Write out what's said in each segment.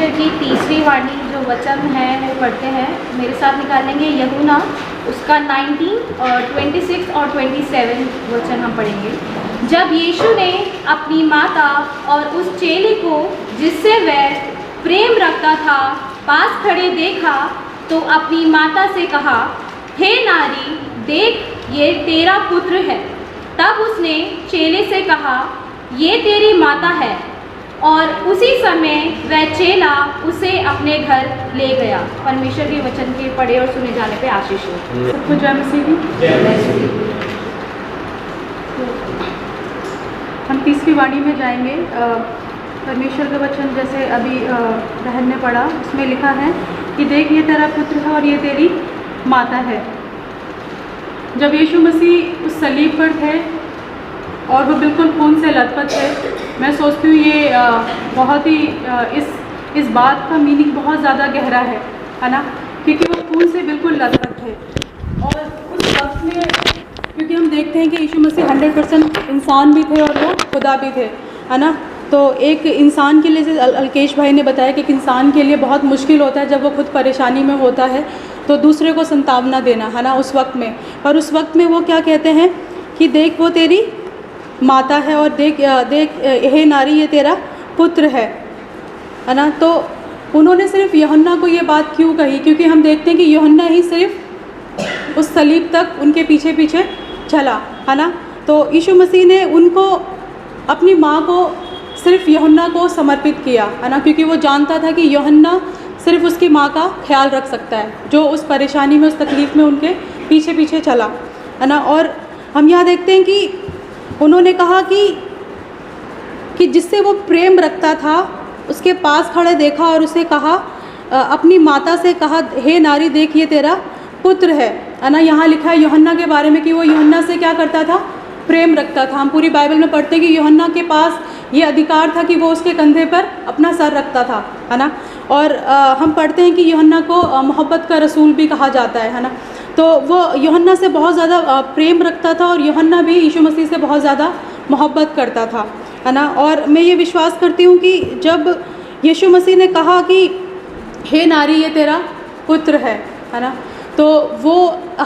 परमेश्वर की तीसरी वाणी जो वचन है वो पढ़ते हैं, मेरे साथ निकालेंगे। यूहन्ना उसका 19 और 26 और 27 वचन हम पढ़ेंगे। जब यीशु ने अपनी माता और उस चेले को जिससे वह प्रेम रखता था पास खड़े देखा तो अपनी माता से कहा, हे नारी, देख ये तेरा पुत्र है। तब उसने चेले से कहा, ये तेरी माता है। और उसी समय वह चेला उसे अपने घर ले गया। परमेश्वर के वचन के पढ़े और सुने जाने पे आशीष हो। सबको जय मसीह की। हम तीसरी वाणी में जाएंगे। परमेश्वर का वचन जैसे अभी बहन ने पढ़ा, उसमें लिखा है कि देख ये तेरा पुत्र है और ये तेरी माता है। जब यीशु मसीह उस सलीब पर थे और वो बिल्कुल खून से लथपथ थे, मैं सोचती हूँ ये बहुत ही इस बात का मीनिंग बहुत ज़्यादा गहरा है ना, क्योंकि वो खून से बिल्कुल लथपथ थे। और उस वक्त में क्योंकि हम देखते हैं कि यीशु मसीह 100% इंसान भी थे और वो खुदा भी थे, है ना। तो एक इंसान के लिए, जैसे अलकेश भाई ने बताया कि एक इंसान के लिए बहुत मुश्किल होता है जब वो खुद परेशानी में होता है तो दूसरे को संतावना देना, है ना, उस वक्त में। और उस वक्त में वो क्या कहते हैं कि देख वो तेरी माता है और देख हे नारी ये तेरा पुत्र है ना। तो उन्होंने सिर्फ यूहन्ना को ये बात क्यों कही? क्योंकि हम देखते हैं कि यूहन्ना ही सिर्फ उस सलीब तक उनके पीछे पीछे चला, है ना। तो यीशु मसीह ने उनको, अपनी माँ को सिर्फ यूहन्ना को समर्पित किया, है ना, क्योंकि वो जानता था कि यूहन्ना सिर्फ उसकी माँ का ख्याल रख सकता है, जो उस परेशानी में, उस तकलीफ़ में उनके पीछे पीछे चला, है ना। और हम यहाँ देखते हैं कि उन्होंने कहा कि जिससे वो प्रेम रखता था उसके पास खड़े देखा और उसे कहा, अपनी माता से कहा, हे नारी, देख ये तेरा पुत्र है ना। यहाँ लिखा है यूहन्ना के बारे में कि वो यूहन्ना से क्या करता था? प्रेम रखता था। हम पूरी बाइबल में पढ़ते हैं कि यूहन्ना के पास ये अधिकार था कि वो उसके कंधे पर अपना सर रखता था, है ना। और हम पढ़ते हैं कि यूहन्ना को मोहब्बत का रसूल भी कहा जाता है ना। तो वो यूहन्ना से बहुत ज़्यादा प्रेम रखता था और यूहन्ना भी यीशु मसीह से बहुत ज़्यादा मोहब्बत करता था, है ना। और मैं ये विश्वास करती हूँ कि जब यीशु मसीह ने कहा कि हे नारी ये तेरा पुत्र है ना, तो वो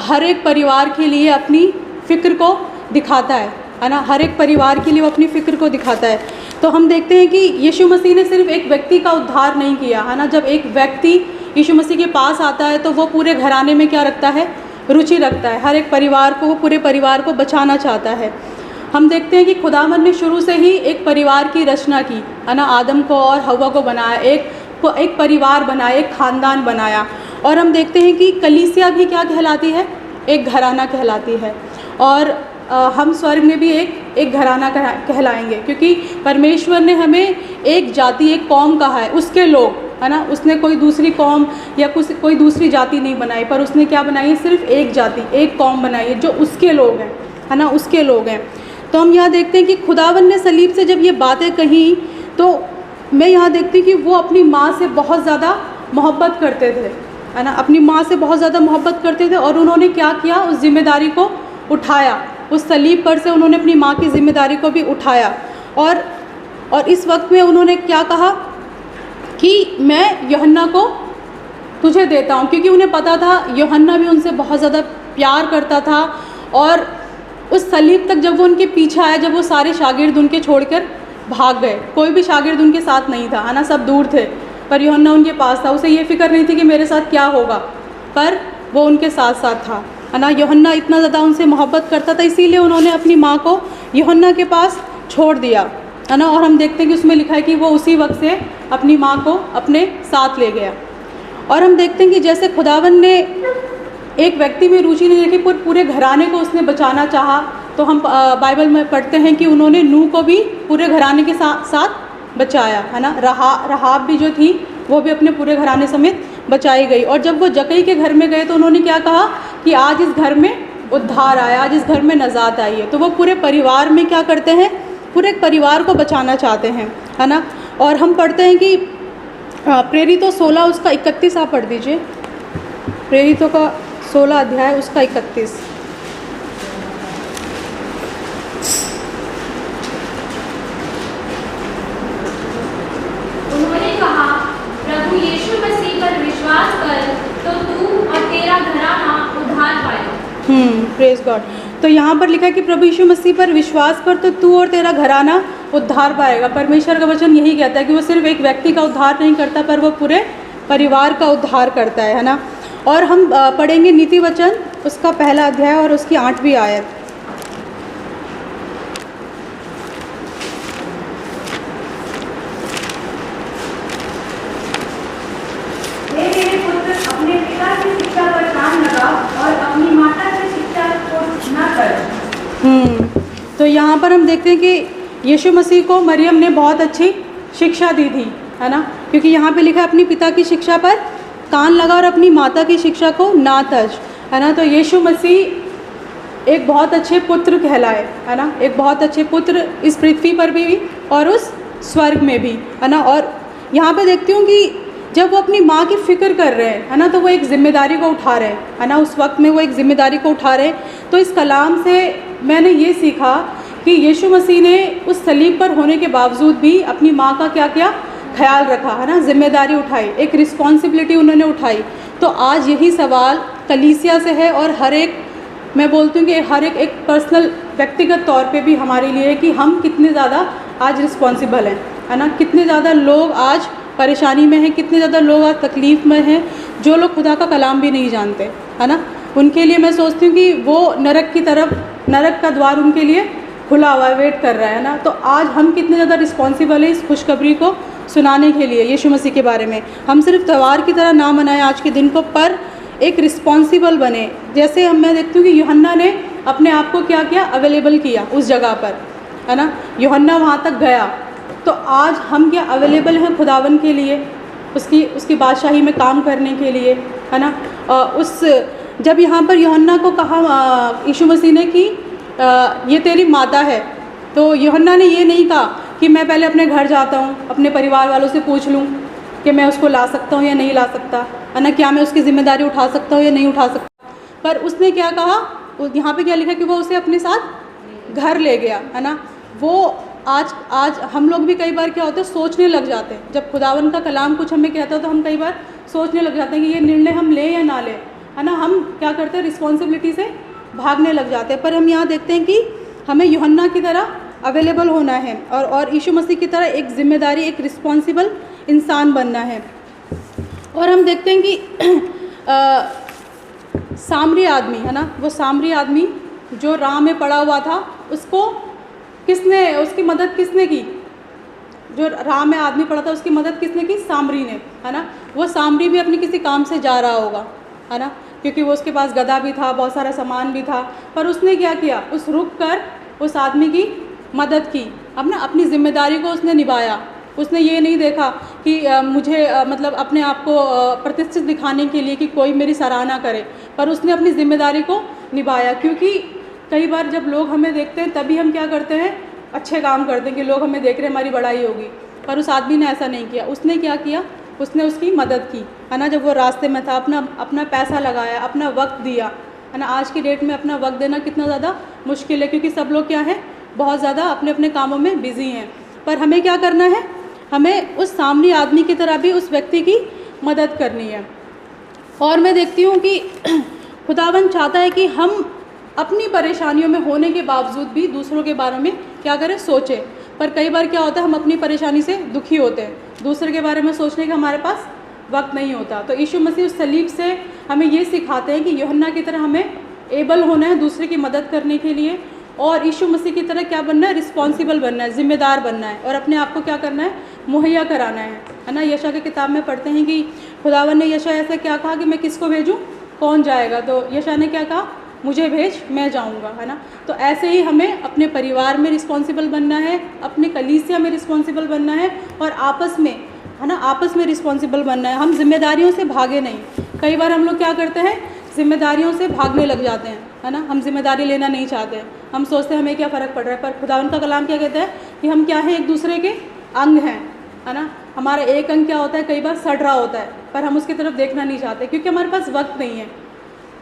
हर एक परिवार के लिए अपनी फ़िक्र को दिखाता है ना। हर एक परिवार के लिए वो अपनी फ़िक्र को दिखाता है। तो हम देखते हैं कि यीशु मसीह ने सिर्फ एक व्यक्ति का उद्धार नहीं किया, है ना। जब एक व्यक्ति यीशु मसीह के पास आता है तो वो पूरे घराने में क्या रखता है? रुचि रखता है। हर एक परिवार को, वो पूरे परिवार को बचाना चाहता है। हम देखते हैं कि खुदावंद ने शुरू से ही एक परिवार की रचना की, है ना। आदम को और हव्वा को बनाया, एक परिवार बनाया, एक ख़ानदान बनाया। और हम देखते हैं कि कलीसिया भी क्या कहलाती है? एक घराना कहलाती है। और हम स्वर्ग में भी एक घराना कहलाएंगे, क्योंकि परमेश्वर ने हमें एक जाति, एक कौम कहा है, उसके लोग, है ना। उसने कोई दूसरी कौम या कोई दूसरी जाति नहीं बनाई, पर उसने क्या बनाई है? सिर्फ एक जाति, एक कौम बनाई है, जो उसके लोग हैं, है ना, उसके लोग हैं। तो हम यहाँ देखते हैं कि खुदावंद ने सलीब से जब ये बातें कही तो मैं यहाँ देखती हूँ कि वो अपनी माँ से बहुत ज़्यादा मोहब्बत करते थे, है ना। अपनी माँ से बहुत ज़्यादा मोहब्बत करते थे और उन्होंने क्या किया? उस जिम्मेदारी को उठाया। उस सलीब पर से उन्होंने अपनी माँ की जिम्मेदारी को भी उठाया। और इस वक्त में उन्होंने क्या कहा कि मैं यूहन्ना को तुझे देता हूँ, क्योंकि उन्हें पता था यूहन्ना भी उनसे बहुत ज़्यादा प्यार करता था। और उस सलीब तक जब वो उनके पीछे आया, जब वो सारे शागिर्द उनके छोड़कर भाग गए, कोई भी शागिर्द उनके साथ नहीं था, है ना, सब दूर थे, पर यूहन्ना उनके पास था। उसे ये फिक्र नहीं थी कि मेरे साथ क्या होगा, पर वो उनके साथ साथ था, है ना। यूहन्ना इतना ज़्यादा उनसे मोहब्बत करता था, इसीलिए उन्होंने अपनी माँ को यूहन्ना के पास छोड़ दिया, है ना। और हम देखते हैं कि उसमें लिखा है कि वो उसी वक्त से अपनी माँ को अपने साथ ले गया। और हम देखते हैं कि जैसे खुदावंद ने एक व्यक्ति में रुचि नहीं रखी, पूरे घराने को उसने बचाना चाहा। तो हम बाइबल में पढ़ते हैं कि उन्होंने नूह को भी पूरे घराने के साथ बचाया, है ना। रहाब भी जो थी वो भी अपने पूरे घराने समेत बचाई गई। और जब वो जक्कई के घर में गए तो उन्होंने क्या कहा कि आज इस घर में उद्धार आया, आज इस घर में नजात आई है। तो वो पूरे परिवार में क्या करते हैं? पूरे परिवार को बचाना चाहते हैं, है ना। और हम पढ़ते हैं कि प्रेरितों 16 उसका 31 आप पढ़ दीजिए। प्रेरितों का 16 अध्याय उसका 31। उन्होंने कहा, प्रेज गॉड। तो यहाँ पर लिखा है कि प्रभु यीशु मसीह पर विश्वास कर तो तू और तेरा घराना उद्धार पाएगा। परमेश्वर का वचन यही कहता है कि वो सिर्फ एक व्यक्ति का उद्धार नहीं करता, पर वो पूरे परिवार का उद्धार करता है ना। और हम पढ़ेंगे नीति वचन उसका पहला अध्याय और उसकी 8वीं आयत। मेरे पुत्र, अपने पिता की शिक्षा पर कान लगा और अपनी माता की शिक्षा को न कर। तो यहाँ पर हम देखते हैं कि यीशु मसीह को मरियम ने बहुत अच्छी शिक्षा दी थी, है ना, क्योंकि यहाँ पे लिखा है अपनी पिता की शिक्षा पर कान लगा और अपनी माता की शिक्षा को ना तज, है ना। तो यीशु मसीह एक बहुत अच्छे पुत्र कहलाए, है ना, एक बहुत अच्छे पुत्र इस पृथ्वी पर भी और उस स्वर्ग में भी, है ना। और यहाँ पे देखती हूँ कि जब वो अपनी माँ की फ़िक्र कर रहे हैं, है ना, तो वो एक ज़िम्मेदारी को उठा रहे हैं, है ना, उस वक्त में वो एक ज़िम्मेदारी को उठा रहे हैं। तो इस कलाम से मैंने ये सीखा कि यीशु मसीह ने उस सलीब पर होने के बावजूद भी अपनी माँ का क्या किया, ख्याल रखा, है ना, जिम्मेदारी उठाई, एक रिस्पॉन्सिबिलिटी उन्होंने उठाई। तो आज यही सवाल कलीसिया से है और हर एक, मैं बोलती हूँ कि हर एक पर्सनल व्यक्तिगत तौर पे भी हमारे लिए है कि हम कितने ज़्यादा आज रिस्पॉन्सिबल हैं, है ना। कितने ज़्यादा लोग आज परेशानी में हैं, कितने ज़्यादा लोग आज तकलीफ़ में हैं, जो लोग खुदा का कलाम भी नहीं जानते, है ना। उनके लिए मैं सोचती हूँ कि वो नरक की तरफ, नरक का द्वार उनके लिए खुला हुआ वेट कर रहा है ना। तो आज हम कितने ज़्यादा रिस्पॉन्सिबल हैं इस खुशखबरी को सुनाने के लिए, यीशु मसीह के बारे में। हम सिर्फ त्यौहार की तरह ना मनाएं आज के दिन को, पर एक रिस्पॉन्सिबल बने। जैसे मैं देखती हूँ कि यूहन्ना ने अपने आप को क्या किया, अवेलेबल किया उस जगह पर, है ना। यूहन्ना वहाँ तक गया, तो आज हम क्या अवेलेबल हैं खुदावन के लिए, उसकी बादशाही में काम करने के लिए, है ना। जब यहाँ पर यूहन्ना को कहा यीशु मसीह ने कि ये तेरी माता है, तो यूहन्ना ने ये नहीं कहा कि मैं पहले अपने घर जाता हूँ, अपने परिवार वालों से पूछ लूँ कि मैं उसको ला सकता हूँ या नहीं ला सकता, है ना, क्या मैं उसकी ज़िम्मेदारी उठा सकता हूँ या नहीं उठा सकता। पर उसने क्या कहा, यहाँ पे क्या लिखा कि वो उसे अपने साथ घर ले गया, है ना। वो आज हम लोग भी कई बार क्या होता है, सोचने लग जाते हैं। जब खुदावन का कलाम कुछ हमें कहता है तो हम कई बार सोचने लग जाते हैं कि ये निर्णय हम लें या ना लें, है ना। हम क्या करते हैं, रिस्पॉन्सिबिलिटी से भागने लग जाते हैं। पर हम यहाँ देखते हैं कि हमें यूहन्ना की तरह अवेलेबल होना है और यीशु मसीह की तरह एक जिम्मेदारी, एक रिस्पॉन्सिबल इंसान बनना है। और हम देखते हैं कि सामरी आदमी, है ना, वो सामरी आदमी जो राह में पड़ा हुआ था, उसकी मदद किसने की, जो राह में आदमी पड़ा था उसकी मदद किसने की, सामरी ने, है ना। वो सामरी भी अपने किसी काम से जा रहा होगा, है ना, क्योंकि वो उसके पास गधा भी था, बहुत सारा सामान भी था, पर उसने क्या किया, उस रुक कर उस आदमी की मदद की, अपनी जिम्मेदारी को उसने निभाया। उसने ये नहीं देखा कि मुझे मतलब अपने आप को प्रतिष्ठित दिखाने के लिए कि कोई मेरी सराहना करे, पर उसने अपनी जिम्मेदारी को निभाया। क्योंकि कई बार जब लोग हमें देखते हैं तभी हम क्या करते हैं, अच्छे काम करते हैं कि लोग हमें देख रहे हैं, हमारी बड़ाई होगी। पर उस आदमी ने ऐसा नहीं किया। उसने क्या किया, उसने उसकी मदद की, है ना। जब वो रास्ते में था, अपना पैसा लगाया, अपना वक्त दिया, है ना। आज की डेट में अपना वक्त देना कितना ज़्यादा मुश्किल है, क्योंकि सब लोग क्या है, बहुत ज़्यादा अपने अपने कामों में बिजी हैं। पर हमें क्या करना है, हमें उस सामने आदमी की तरह भी उस व्यक्ति की मदद करनी है। और मैं देखती हूँ कि खुदावन चाहता है कि हम अपनी परेशानियों में होने के बावजूद भी दूसरों के बारे में क्या करें, सोचें। पर कई बार क्या होता है, हम अपनी परेशानी से दुखी होते हैं, दूसरे के बारे में सोचने का हमारे पास वक्त नहीं होता। तो यीशु मसीह उस सलीब से हमें ये सिखाते हैं कि यूहन्ना की तरह हमें एबल होना है दूसरे की मदद करने के लिए, और यीशु मसीह की तरह क्या बनना है, रिस्पॉन्सिबल बनना है, जिम्मेदार बनना है, और अपने आप को क्या करना है, मुहैया कराना है ना। यशा की किताब में पढ़ते हैं कि खुदावन ने यशा ऐसे क्या कहा कि मैं किसको भेजूँ, कौन जाएगा। तो यशा ने क्या कहा, मुझे भेज, मैं जाऊंगा, है ना। तो ऐसे ही हमें अपने परिवार में रिस्पॉन्सिबल बनना है, अपने कलीसिया में रिस्पॉन्सिबल बनना है, और आपस में, है ना, आपस में रिस्पॉन्सिबल बनना है। हम जिम्मेदारियों से भागे नहीं। कई बार हम लोग क्या करते हैं, जिम्मेदारियों से भागने लग जाते हैं, है ना। हम जिम्मेदारी लेना नहीं चाहते, हम सोचते हैं हमें क्या फ़र्क पड़ रहा है। पर खुदावन का कलाम क्या कहता है कि हम क्या हैं, एक दूसरे के अंग हैं, है ना। हमारा एक अंग क्या होता है, कई बार सड़ रहा होता है, पर हम उसकी तरफ देखना नहीं चाहते क्योंकि हमारे पास वक्त नहीं है।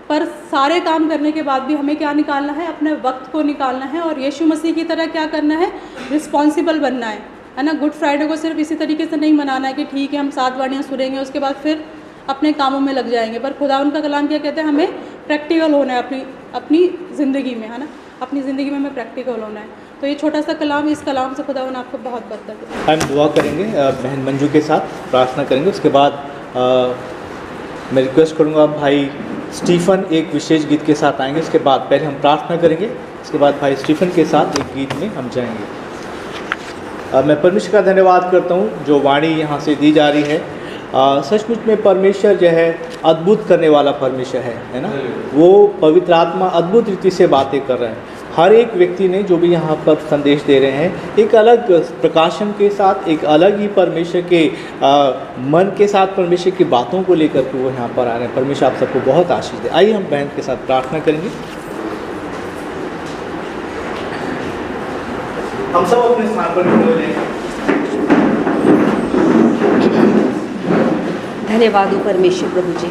पर सारे काम करने के बाद भी हमें क्या निकालना है, अपने वक्त को निकालना है, और यीशु मसीह की तरह क्या करना है, रिस्पॉन्सिबल बनना है ना। गुड फ्राइडे को सिर्फ इसी तरीके से नहीं मनाना है कि ठीक है हम 7 वाणियाँ सुनेंगे, उसके बाद फिर अपने कामों में लग जाएंगे। पर खुदा उनका कलाम क्या कहते हैं, हमें प्रैक्टिकल होना है अपनी ज़िंदगी में, है ना, अपनी ज़िंदगी में हमें प्रैक्टिकल होना है। तो ये छोटा सा कलाम, इस कलाम से खुदावन आपको बहुत बरकत दे। हम दुआ करेंगे बहन मंजू के साथ, प्रार्थना करेंगे। उसके बाद मैं रिक्वेस्ट करूँगा भाई स्टीफन एक विशेष गीत के साथ आएंगे। उसके बाद पहले हम प्रार्थना करेंगे, उसके बाद भाई स्टीफन के साथ एक गीत में हम जाएंगे। मैं परमेश्वर का धन्यवाद करता हूँ जो वाणी यहाँ से दी जा रही है। सचमुच में परमेश्वर जो है अद्भुत करने वाला परमेश्वर है ना। वो पवित्र आत्मा अद्भुत रीति से बातें कर रहे हैं। हर एक व्यक्ति ने जो भी यहाँ पर संदेश दे रहे हैं, एक अलग प्रकाशन के साथ, एक अलग ही परमेश्वर के मन के साथ, परमेश्वर की बातों को लेकर के वो यहाँ पर आ रहे हैं। परमेश्वर आप सबको बहुत आशीष दे। आइए हम बहन के साथ प्रार्थना करेंगे। हम सब अपने स्थान पर खड़े हो जाएंगे। धन्यवाद हो परमेश्वर प्रभु जी,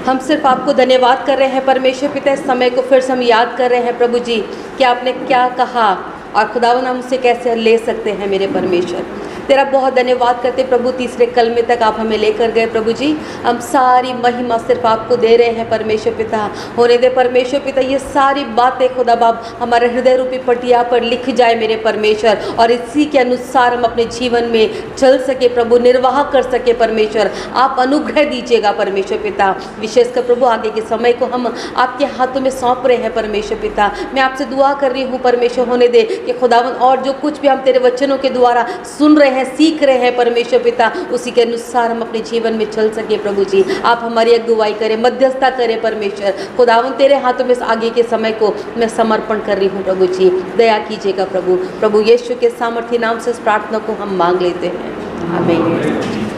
हम सिर्फ आपको धन्यवाद कर रहे हैं परमेश्वर पिता। इस समय को फिर से हम याद कर रहे हैं प्रभु जी कि आपने क्या कहा और खुदावन हम उससे कैसे ले सकते हैं। मेरे परमेश्वर तेरा बहुत धन्यवाद करते प्रभु। तीसरे कलमे तक आप हमें लेकर गए प्रभु जी। हम सारी महिमा सिर्फ आपको दे रहे हैं परमेश्वर पिता। होने दे परमेश्वर पिता ये सारी बातें खुदा बाप हमारे हृदय रूपी पटिया पर लिख जाए मेरे परमेश्वर, और इसी के अनुसार हम अपने जीवन में चल सके प्रभु, निर्वाह कर सके परमेश्वर। आप अनुग्रह दीजिएगा परमेश्वर पिता। विशेषकर प्रभु आगे के समय को हम आपके हाथों में सौंप रहे हैं परमेश्वर पिता। मैं आपसे दुआ कर रही हूँ परमेश्वर, होने दे कि खुदावन और जो कुछ भी हम तेरे वचनों के द्वारा सुन रहे हैं, सीख रहे हैं परमेश्वर पिता, उसी के अनुसार हम अपने जीवन में चल सके प्रभु जी। आप हमारी अगुवाई करें, मध्यस्थता करें परमेश्वर। खुदावन तेरे हाथों में आगे के समय को मैं समर्पण कर रही हूँ प्रभु जी। दया कीजिएगा प्रभु। प्रभु यीशु के सामर्थी नाम से इस प्रार्थना को हम मांग लेते हैं, आमीन।